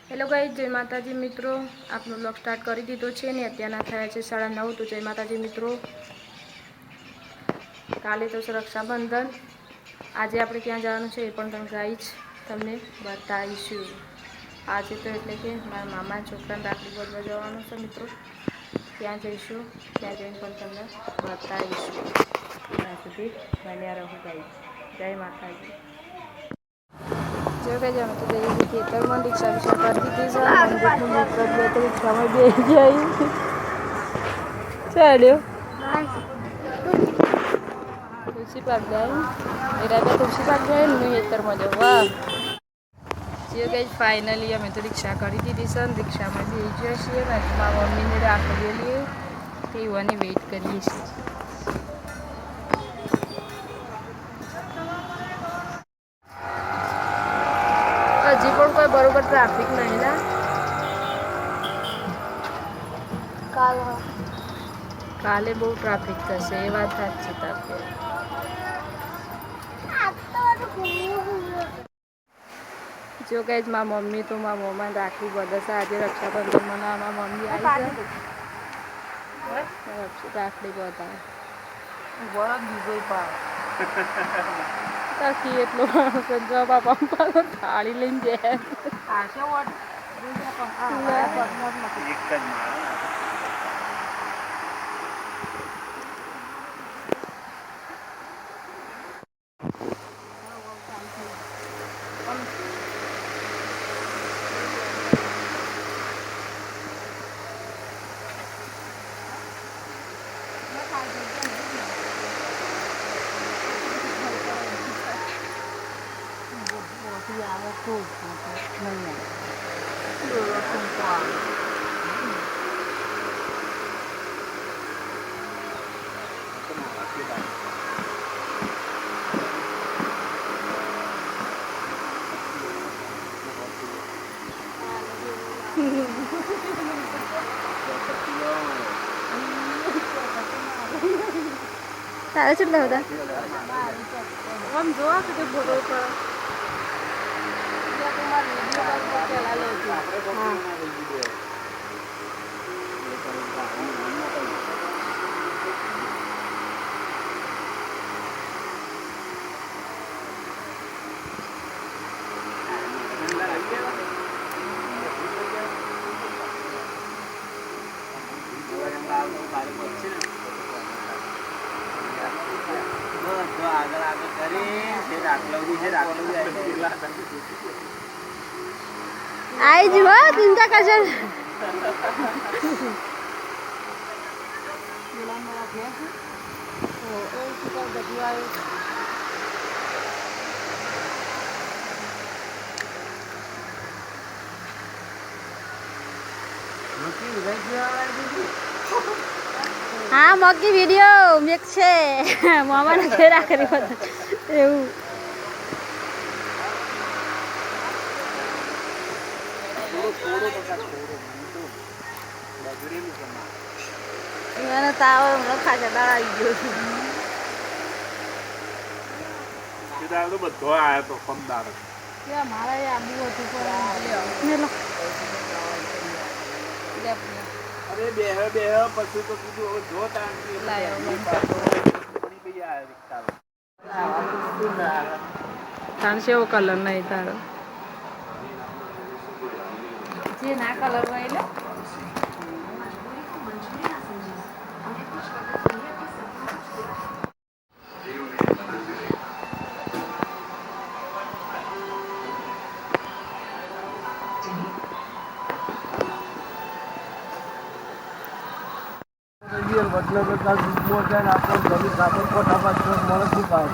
Hello guys, જય માતાજી મિત્રો। આપનો બ્લોગ સ્ટાર્ટ કરી દીધો છે ને અત્યારના થયા છે 9:30। તો જય માતાજી મિત્રો। કાલે તો છે રક્ષાબંધન। આજે આપણે ક્યાં જવાનું છે એ પણ તમને બતાવીશું। આજે તો એટલે કે મારા મામા છોકરાને રાખડી બાંધવા જવાનું છે મિત્રો। ત્યાં જઈશું, ત્યાં જઈને પણ તમને બતાવીશું। ત્યાં સુધી બન્યા રહો ગાઈસ। જય માતાજી। જો કે અમે તો જઈએ છીએ ખેતરમાં। રિક્ષા વિક્ષા કરી દીધી છે। મંદિરનું મિત્રો બે તો રિક્ષામાં બેસી જાય ચાલ્યો તુલસી પાક જાય એરા તુલસી પાક જાય ને ખેતરમાં જાઉં। વાહ જે ગઈ ફાઇનલી અમે તો રિક્ષા કરી દીધી છે। રિક્ષામાં બેસી ગયા છીએ ને મારા મમ્મીને રાખડી લઈએ તે યુવાની વેઇટ કરીએ છીએ। હજી પણ કોઈ બરોબર ટ્રાફિક નહીં ના। કાલે બહુ ટ્રાફિક થશે એ વાત સાચી તારી। જો ગાઈસ મારા મમ્મી તો મારા મમ્માને રાખડી બાંધે છે। આજે રક્ષાબંધનમાં મારા મમ્મી આવી છે રાખડી બાંધવા તકી એટલો માણસ જો બાપા થાળી લઈને જાય તારે કેટલા હતા આમ જોવા કે ફોટો પર आई जी वाह चिंता कर चल हाँ मग्गी वीडियो मेक छे मामा ने घेरा करी એવું મને તાવ લખા છે દાડા ગયો કીધા તો બધો આયો તો ફમદાર કે મારા એ આબુ હતું પણ અરે બે પછી તો કીધું જો તાંકી લાયો પડી પઈ આ રિક્ષા તાણ સેવો કલર નહીં તારો જે ના કલર હોય લે मतलब काल मोर जाए आपको जमीन काटे को ढाबा जो मोर की पाए